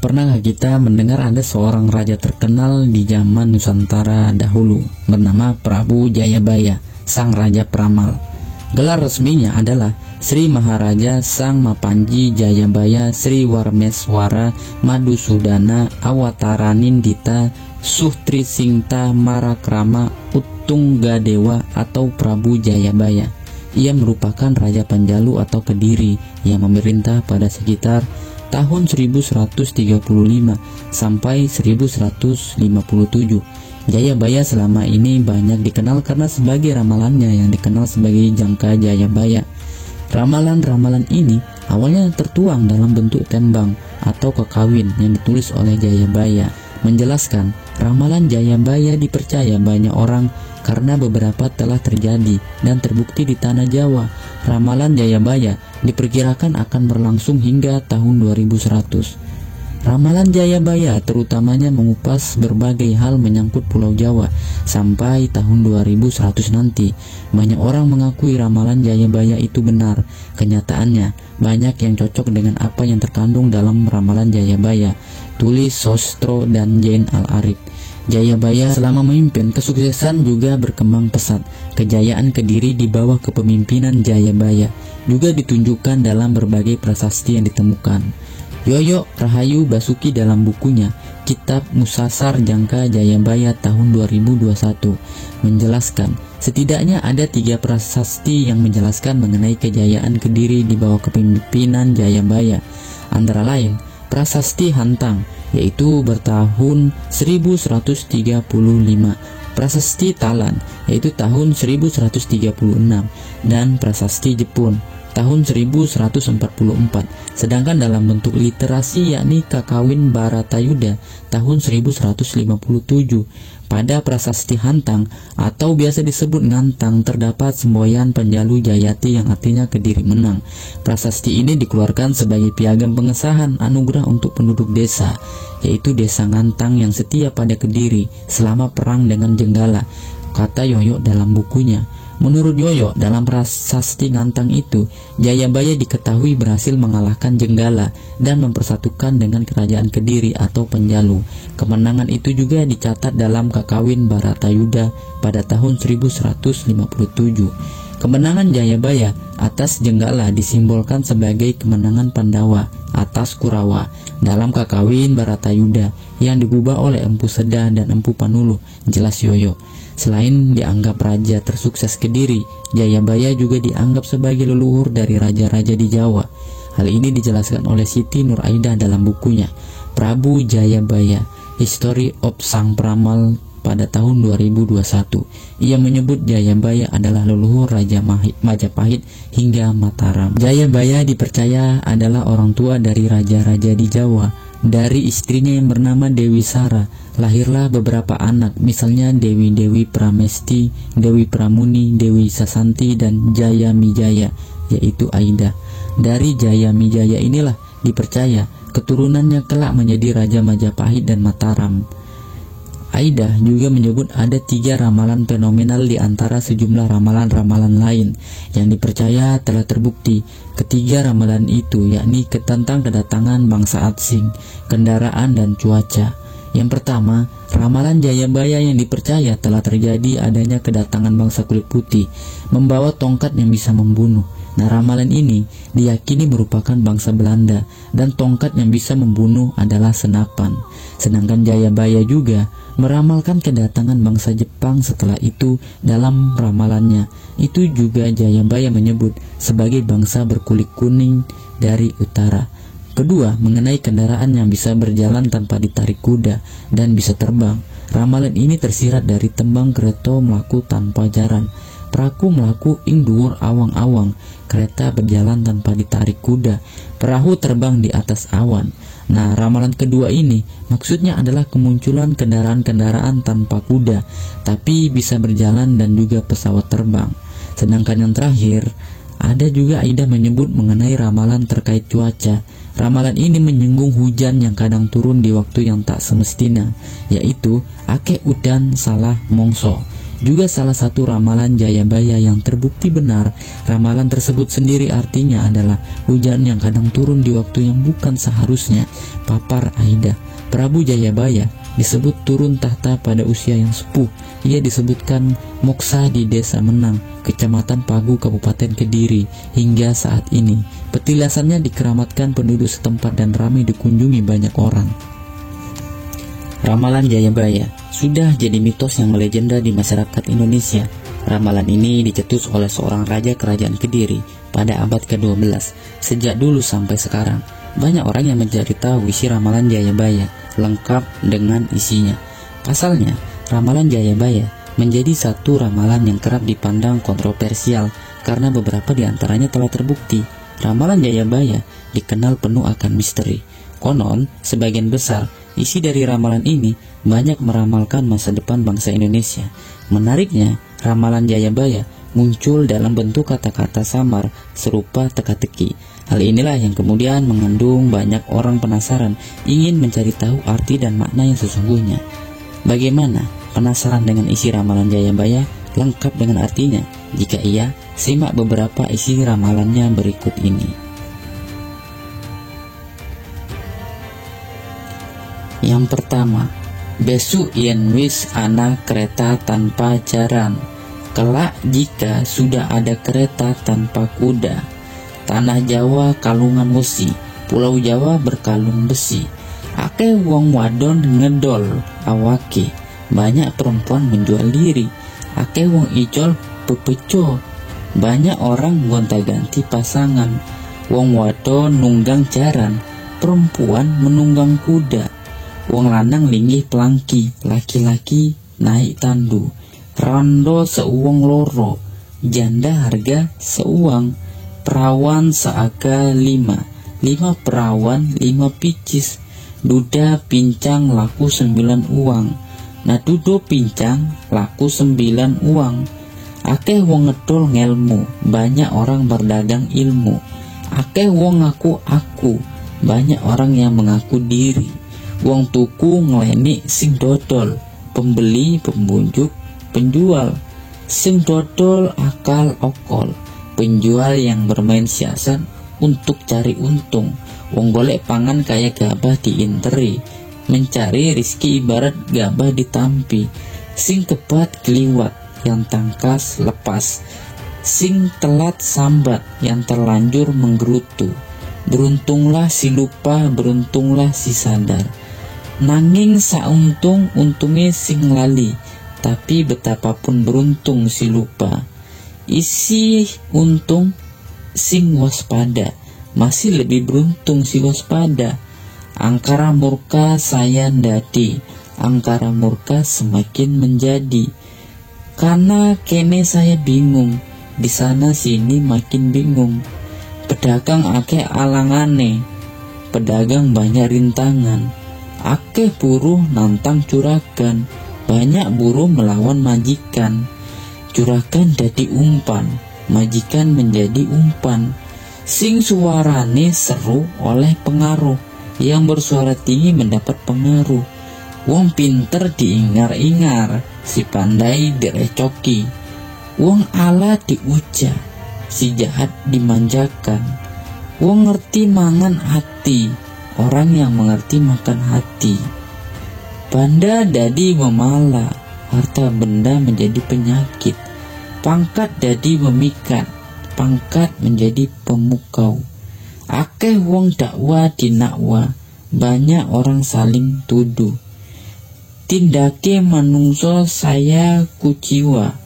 Pernahkah kita mendengar ada seorang raja terkenal di zaman Nusantara dahulu bernama Prabu Jayabaya, sang raja peramal. Gelar resminya adalah Sri Maharaja Sang Mapanji Jayabaya Sri Warmeswara Madusudana Awataranindita Suhtri Singta Marakrama Utunggadewa atau Prabu Jayabaya. Ia merupakan raja Panjalu atau Kediri yang memerintah pada sekitar tahun 1135 sampai 1157. Jayabaya selama ini banyak dikenal karena sebagai ramalannya yang dikenal sebagai Jangka Jayabaya. Ramalan-ramalan ini awalnya tertuang dalam bentuk tembang atau kekawin yang ditulis oleh Jayabaya, menjelaskan ramalan Jayabaya dipercaya banyak orang karena beberapa telah terjadi dan terbukti di tanah Jawa. Ramalan Jayabaya diperkirakan akan berlangsung hingga tahun 2100. Ramalan Jayabaya terutamanya mengupas berbagai hal menyangkut Pulau Jawa sampai tahun 2100 nanti. Banyak orang mengakui ramalan Jayabaya itu benar. Kenyataannya, banyak yang cocok dengan apa yang terkandung dalam ramalan Jayabaya, tulis Sostro dan Jain Al-Arif. Jayabaya selama memimpin kesuksesan juga berkembang pesat. Kejayaan Kediri di bawah kepemimpinan Jayabaya juga ditunjukkan dalam berbagai prasasti yang ditemukan. Yoyo Rahayu Basuki dalam bukunya Kitab Musasar Jangka Jayabaya tahun 2021 menjelaskan setidaknya ada 3 prasasti yang menjelaskan mengenai kejayaan Kediri di bawah kepemimpinan Jayabaya, antara lain Prasasti Hantang yaitu bertahun 1135, Prasasti Talan yaitu tahun 1136, dan Prasasti Jepun tahun 1144. Sedangkan dalam bentuk literasi yakni Kakawin Baratayuda tahun 1157. Pada Prasasti Hantang atau biasa disebut Ngantang terdapat semboyan Panjalu Jayati yang artinya Kediri menang. Prasasti ini dikeluarkan sebagai piagam pengesahan anugerah untuk penduduk desa, yaitu desa Ngantang yang setia pada Kediri selama perang dengan Jenggala, kata Yoyo dalam bukunya. Menurut Yoyo, dalam prasasti Ngantang itu, Jayabaya diketahui berhasil mengalahkan Jenggala dan mempersatukan dengan kerajaan Kediri atau Panjalu. Kemenangan itu juga dicatat dalam Kakawin Baratayuda pada tahun 1157. Kemenangan Jayabaya atas Jenggala disimbolkan sebagai kemenangan Pandawa atas Kurawa dalam Kakawin Baratayuda yang digubah oleh Empu Sedah dan Empu Panuluh, jelas Yoyo. Selain dianggap raja tersukses Kediri, Jayabaya juga dianggap sebagai leluhur dari raja-raja di Jawa. Hal ini dijelaskan oleh Siti Nur Aidah dalam bukunya Prabu Jayabaya, History of Sang Peramal pada tahun 2021. Ia menyebut Jayabaya adalah leluhur Raja Majapahit hingga Mataram. Jayabaya dipercaya adalah orang tua dari raja-raja di Jawa. Dari istrinya yang bernama Dewi Sara, lahirlah beberapa anak, misalnya Dewi Pramesti, Dewi Pramuni, Dewi Sasanti, dan Jayamijaya, yaitu Aida. Dari Jayamijaya inilah dipercaya keturunannya kelak menjadi Raja Majapahit dan Mataram. Aida juga menyebut ada 3 ramalan fenomenal di antara sejumlah ramalan-ramalan lain yang dipercaya telah terbukti. Ketiga ramalan itu yakni tentang kedatangan bangsa asing, kendaraan, dan cuaca. Yang pertama, ramalan Jayabaya yang dipercaya telah terjadi adanya kedatangan bangsa kulit putih membawa tongkat yang bisa membunuh. Nah, ramalan ini diyakini merupakan bangsa Belanda dan tongkat yang bisa membunuh adalah senapan. Sedangkan Jayabaya juga meramalkan kedatangan bangsa Jepang setelah itu dalam ramalannya. Itu juga Jayabaya menyebut sebagai bangsa berkulit kuning dari utara. Kedua, mengenai kendaraan yang bisa berjalan tanpa ditarik kuda dan bisa terbang. Ramalan ini tersirat dari tembang kereta melaku tanpa jaran. Praku melaku ing dhuwur awang-awang, kereta berjalan tanpa ditarik kuda, perahu terbang di atas awan. Nah, ramalan kedua ini maksudnya adalah kemunculan kendaraan-kendaraan tanpa kuda, tapi bisa berjalan dan juga pesawat terbang. Sedangkan yang terakhir, ada juga Aida menyebut mengenai ramalan terkait cuaca. Ramalan ini menyinggung hujan yang kadang turun di waktu yang tak semestinya, yaitu ake udan salah mongso. juga salah satu ramalan Jayabaya yang terbukti benar. Ramalan tersebut sendiri artinya adalah hujan yang kadang turun di waktu yang bukan seharusnya. Papar Aida. Prabu Jayabaya disebut turun tahta pada usia yang sepuh. Ia disebutkan moksa di Desa Menang, Kecamatan Pagu, Kabupaten Kediri. Hingga saat ini petilasannya dikeramatkan penduduk setempat dan ramai dikunjungi banyak orang. Ramalan Jayabaya sudah jadi mitos yang melegenda di masyarakat Indonesia. Ramalan ini dicetus oleh seorang raja kerajaan Kediri pada abad ke-12. Sejak dulu sampai sekarang, banyak orang yang mencari tahu isi ramalan Jayabaya lengkap dengan isinya. Pasalnya, ramalan Jayabaya menjadi satu ramalan yang kerap dipandang kontroversial karena beberapa di antaranya telah terbukti. Ramalan Jayabaya dikenal penuh akan misteri. Konon, sebagian besar isi dari ramalan ini banyak meramalkan masa depan bangsa Indonesia. Menariknya, ramalan Jayabaya muncul dalam bentuk kata-kata samar serupa teka-teki. Hal inilah yang kemudian mengandung banyak orang penasaran, ingin mencari tahu arti dan makna yang sesungguhnya. Bagaimana? Penasaran dengan isi ramalan Jayabaya lengkap dengan artinya? Jika iya, simak beberapa isi ramalannya berikut ini. Yang pertama, besok yen wis ana kereta tanpa jaran, kelak jika sudah ada kereta tanpa kuda. Tanah Jawa kalungan wesi, Pulau Jawa berkalung besi. Akeh wong wadon ngedol awake, banyak perempuan menjual diri. Akeh wong ijol pepeco, banyak orang gonta-ganti pasangan. Wong wadon nunggang jaran, perempuan menunggang kuda. Wong lanang linggih pelangki, laki-laki naik tandu. Rondo seuang loro, janda harga seuang. Perawan seaga 5 perawan 5 picis. Duda pincang laku 9 uang. Nah dudo pincang laku 9 uang. Akeh wong ngedol ngelmu, banyak orang berdagang ilmu. Akeh wong ngaku aku, banyak orang yang mengaku diri. Wong tuku ngeleni sing dodol, pembeli pembunjuk penjual. Sing dodol akal okol, penjual yang bermain siasat untuk cari untung. Wong golek pangan kayak gabah diinteri, mencari rizki ibarat gabah ditampi. Sing kebat keliwat, yang tangkas lepas. Sing telat sambat, yang terlanjur menggerutu. Beruntunglah si lupa, beruntunglah si sadar. Nanging sauntung untungnya sing lali, tapi betapapun beruntung si lupa. Isi untung sing waspada, masih lebih beruntung si waspada. Angkara murka saya ndadi, angkara murka semakin menjadi. Karena kene saya bingung, di sana sini makin bingung. Pedagang akeh alangane, pedagang banyak rintangan. Akeh buruh nantang curagan, banyak buruh melawan majikan. Juragan dadi umpan, majikan menjadi umpan. Sing suarane seru oleh pengaruh, yang bersuara tinggi mendapat pengaruh. Wong pinter diingar-ingar, si pandai direcoki. Wong ala diuja, si jahat dimanjakan. Wong ngerti mangan hati, orang yang mengerti makan hati. Banda dadi memala, harta benda menjadi penyakit. Pangkat dadi memikat, pangkat menjadi pemukau. Akeh wong dakwa dinakwa, banyak orang saling tuduh. Tindake manungso saya kuciwa,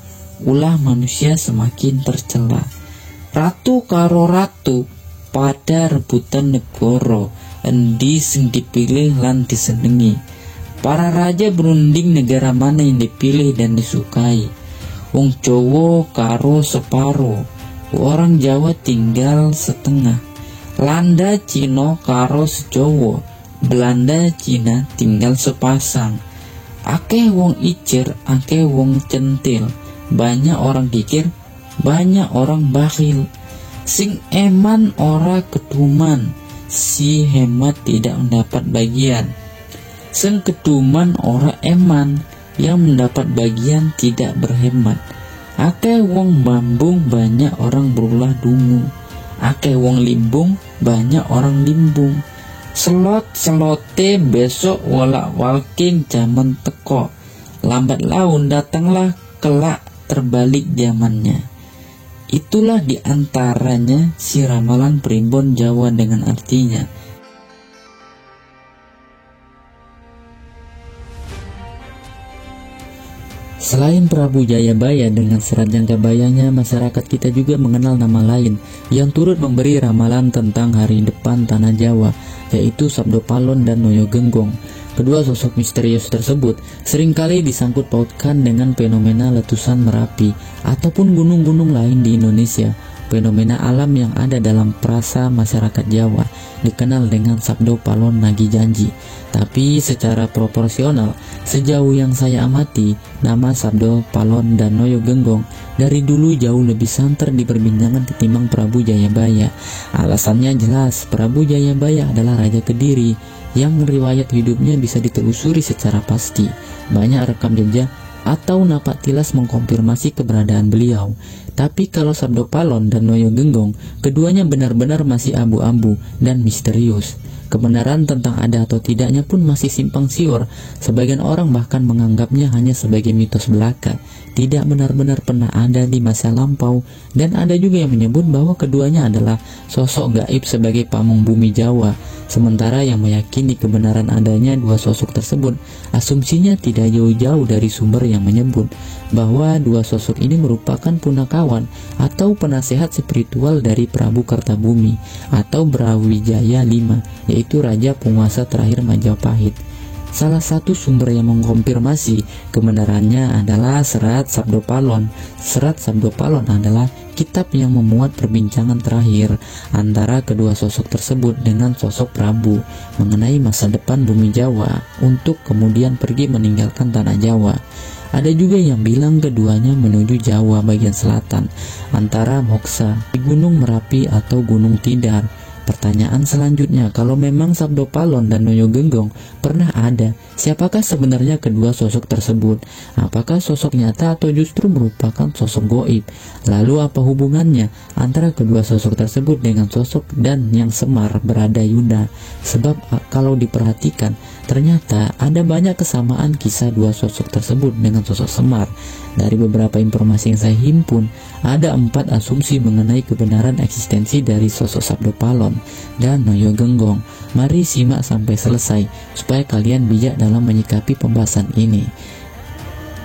ulah manusia semakin tercela. Ratu karo ratu pada rebutan negoro, endi sing dipilih lan disenengi. Para raja berunding negara mana yang dipilih dan disukai. Wong Jawa karo separo, orang Jawa tinggal setengah. Landa Cina karo sejowo, Belanda Cina tinggal sepasang. Akeh wong icir, akeh wong centil, banyak orang kikir, banyak orang bakhil. Sing eman ora keduman, si hemat tidak mendapat bagian. Sing keduman ora eman, yang mendapat bagian tidak berhemat. Akeh wong bambung, banyak orang berulah dungu. Akeh wong limbung, banyak orang limbung. Selot-selote besok walak walking zaman teko. Lambat laun datanglah kelak terbalik zamannya. Itulah diantaranya si ramalan primbon Jawa dengan artinya. Selain Prabu Jayabaya dengan serat jangkabayanya, masyarakat kita juga mengenal nama lain yang turut memberi ramalan tentang hari depan tanah Jawa, yaitu Sabdo Palon dan Noyo Genggong. Kedua sosok misterius tersebut seringkali disangkut pautkan dengan fenomena letusan Merapi ataupun gunung-gunung lain di Indonesia. Fenomena alam yang ada dalam perasa masyarakat Jawa dikenal dengan Sabdo Palon Nagi Janji. Tapi secara proporsional, sejauh yang saya amati, nama Sabdo Palon dan Noyo Genggong dari dulu jauh lebih santer diperbincangan ketimbang Prabu Jayabaya. Alasannya jelas, Prabu Jayabaya adalah Raja Kediri yang riwayat hidupnya bisa ditelusuri secara pasti. Banyak rekam jejak atau napak tilas mengkonfirmasi keberadaan beliau. Tapi kalau Sabdo Palon dan Noyo Genggong, keduanya benar-benar masih abu-abu dan misterius. Kebenaran tentang ada atau tidaknya pun masih simpang siur. Sebagian orang bahkan menganggapnya hanya sebagai mitos belaka, tidak benar-benar pernah ada di masa lampau. Dan ada juga yang menyebut bahwa keduanya adalah sosok gaib sebagai pamong bumi Jawa. Sementara yang meyakini kebenaran adanya dua sosok tersebut, asumsinya tidak jauh-jauh dari sumber yang menyebut bahwa dua sosok ini merupakan punakawan atau penasehat spiritual dari Prabu Kertabumi atau Brawijaya V, yaitu raja penguasa terakhir Majapahit. Salah satu sumber yang mengkonfirmasi kebenarannya adalah Serat Sabdo Palon. Serat Sabdo Palon adalah kitab yang memuat perbincangan terakhir antara kedua sosok tersebut dengan sosok Prabu mengenai masa depan bumi Jawa untuk kemudian pergi meninggalkan tanah Jawa. Ada juga yang bilang keduanya menuju Jawa bagian selatan antara Moksa di Gunung Merapi atau Gunung Tidar. Pertanyaan selanjutnya, kalau memang Sabdo Palon dan Noyo Genggong pernah ada, siapakah sebenarnya kedua sosok tersebut? Apakah sosok nyata atau justru merupakan sosok goib? Lalu apa hubungannya antara kedua sosok tersebut dengan sosok dan yang Semar berada Yuda? Sebab kalau diperhatikan, ternyata ada banyak kesamaan kisah dua sosok tersebut dengan sosok Semar. Dari beberapa informasi yang saya himpun, ada 4 asumsi mengenai kebenaran eksistensi dari sosok Sabdo Palon dan Noyo Genggong. Mari simak sampai selesai supaya kalian bijak dalam menyikapi pembahasan ini.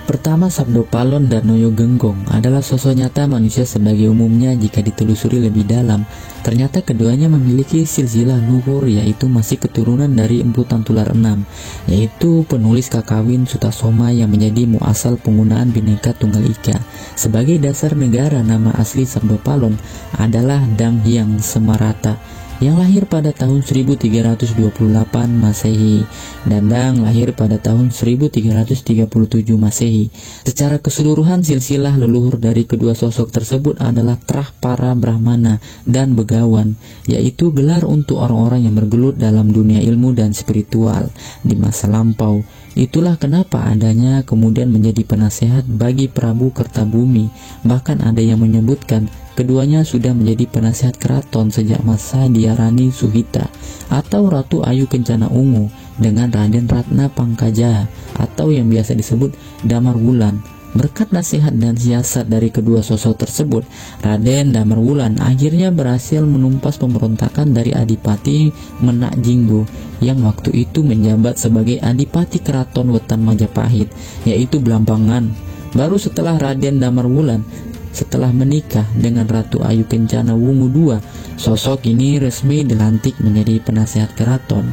Pertama, Sabdo Palon dan Noyo Genggong adalah sosok nyata manusia sebagai umumnya. Jika ditelusuri lebih dalam, ternyata keduanya memiliki silsilah luhur, yaitu masih keturunan dari Empu Tantular VI, yaitu penulis Kakawin Sutasoma yang menjadi muasal penggunaan Bhinneka Tunggal Ika. Sebagai dasar negara, nama asli Sabdo Palon adalah Dang Hyang Semarata yang lahir pada tahun 1328 Masehi dan Dang lahir pada tahun 1337 Masehi. Secara keseluruhan silsilah leluhur dari kedua sosok tersebut adalah Trah Para Brahmana dan Begawan, yaitu gelar untuk orang-orang yang bergelut dalam dunia ilmu dan spiritual di masa lampau. Itulah kenapa adanya kemudian menjadi penasehat bagi Prabu Kertabumi. Bahkan ada yang menyebutkan keduanya sudah menjadi penasehat keraton sejak masa Diarani Suhita atau Ratu Ayu Kencana Ungu dengan Raden Ratna Pangkaja atau yang biasa disebut Damar Wulan. Berkat nasihat dan siasat dari kedua sosok tersebut, Raden Damar Wulan akhirnya berhasil menumpas pemberontakan dari Adipati Menak Jinggo yang waktu itu menjabat sebagai Adipati Keraton Wetan Majapahit, yaitu Blambangan. Baru setelah Raden Damar Wulan setelah menikah dengan Ratu Ayu Kencana Wungu II, sosok ini resmi dilantik menjadi penasehat keraton.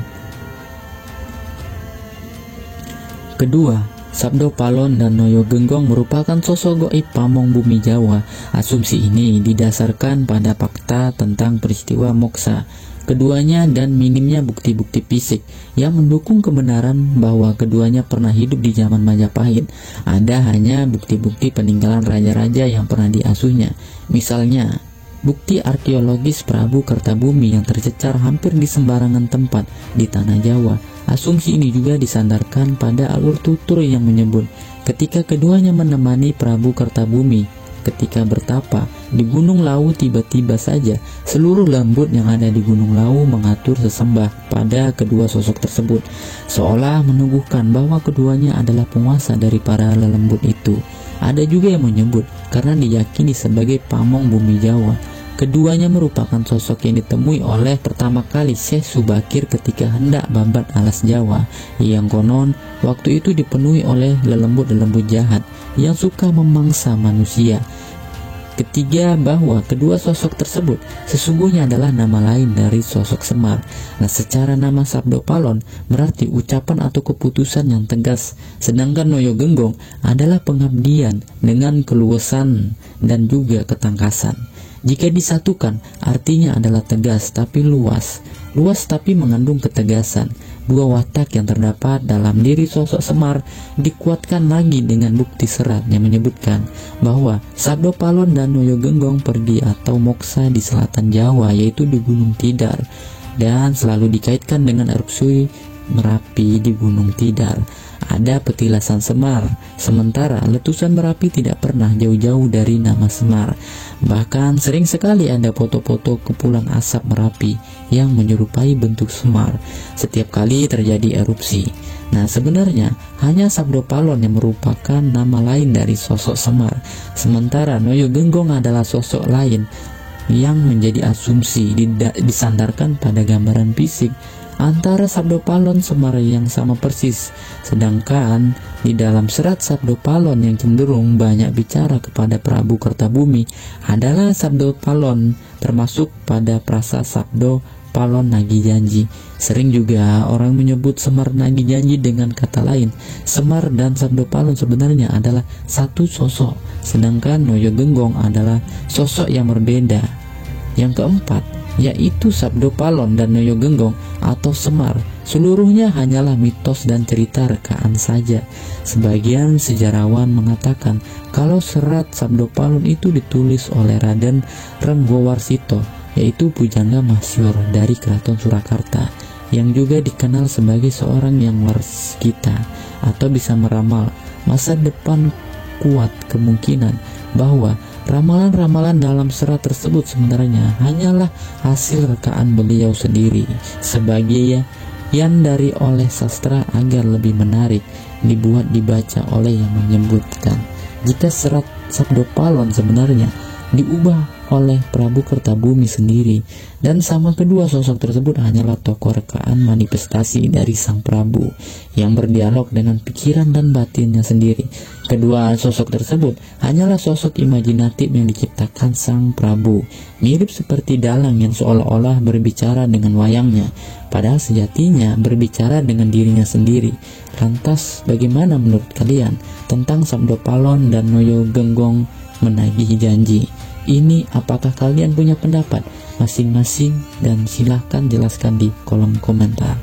Kedua, Sabdo Palon dan Noyo Genggong merupakan sosok goib pamong bumi Jawa. Asumsi ini didasarkan pada fakta tentang peristiwa Moksa keduanya dan minimnya bukti-bukti fisik yang mendukung kebenaran bahwa keduanya pernah hidup di zaman Majapahit. Ada hanya bukti-bukti peninggalan raja-raja yang pernah diasuhnya. Misalnya, bukti arkeologis Prabu Kertabumi yang tercecar hampir di sembarangan tempat di tanah Jawa. Asumsi ini juga disandarkan pada alur tutur yang menyebut ketika keduanya menemani Prabu Kertabumi ketika bertapa di Gunung Lawu, tiba-tiba saja seluruh lembut yang ada di Gunung Lawu mengatur sesembah pada kedua sosok tersebut, seolah menuduhkan bahwa keduanya adalah penguasa dari para lelembut itu. Ada juga yang menyebut karena diyakini sebagai pamong bumi Jawa. Keduanya merupakan sosok yang ditemui oleh pertama kali Syekh Subakir ketika hendak babat alas Jawa, yang konon waktu itu dipenuhi oleh lelembut-lelembut jahat yang suka memangsa manusia. Ketiga, bahwa kedua sosok tersebut sesungguhnya adalah nama lain dari sosok Semar. Nah, secara nama Sabdo Palon berarti ucapan atau keputusan yang tegas, sedangkan Noyo Genggong adalah pengabdian dengan keluasan dan juga ketangkasan. Jika disatukan, artinya adalah tegas tapi luas, luas tapi mengandung ketegasan. Dua watak yang terdapat dalam diri sosok Semar dikuatkan lagi dengan bukti serat yang menyebutkan bahwa Sabdo Palon dan Noyo Genggong pergi atau moksa di selatan Jawa, yaitu di Gunung Tidar, dan selalu dikaitkan dengan erupsi Merapi di Gunung Tidar. Ada petilasan Semar, sementara letusan Merapi tidak pernah jauh-jauh dari nama Semar. Bahkan sering sekali ada foto-foto kepulan asap Merapi yang menyerupai bentuk Semar setiap kali terjadi erupsi. Nah, sebenarnya hanya Sabdo Palon yang merupakan nama lain dari sosok Semar, sementara Noyo Genggong adalah sosok lain yang menjadi asumsi disandarkan pada gambaran fisik antara Sabdo Palon Semar yang sama persis. Sedangkan di dalam serat Sabdo Palon yang cenderung banyak bicara kepada Prabu Kertabumi adalah Sabdo Palon, termasuk pada prasa Sabdo Palon Nagi Janji. Sering juga orang menyebut Semar Nagi Janji dengan kata lain. Semar dan Sabdo Palon sebenarnya adalah satu sosok, sedangkan Noyo Genggong adalah sosok yang berbeda. Yang keempat, yaitu Sabdo Palon dan Noyo Genggong atau Semar, seluruhnya hanyalah mitos dan cerita rekaan saja. Sebagian sejarawan mengatakan kalau serat Sabdo Palon itu ditulis oleh Raden Renggowarsito, yaitu pujangga masyhur dari Keraton Surakarta, yang juga dikenal sebagai seorang yang waskita atau bisa meramal masa depan. Kuat kemungkinan bahwa ramalan-ramalan dalam serat tersebut sebenarnya hanyalah hasil rekaan beliau sendiri sebagai yang dari oleh sastra agar lebih menarik dibaca oleh yang menyebutkan jika serat Sabdo Palon sebenarnya diubah oleh Prabu Kertabumi sendiri, dan sama kedua sosok tersebut hanyalah tokoh rekaan manifestasi dari sang Prabu yang berdialog dengan pikiran dan batinnya sendiri. Kedua sosok tersebut hanyalah sosok imajinatif yang diciptakan sang Prabu, mirip seperti dalang yang seolah-olah berbicara dengan wayangnya, padahal sejatinya berbicara dengan dirinya sendiri. Lantas bagaimana menurut kalian tentang Sabdo Palon dan Noyo Genggong menagih janji? Ini apakah kalian punya pendapat masing-masing, dan silahkan jelaskan di kolom komentar.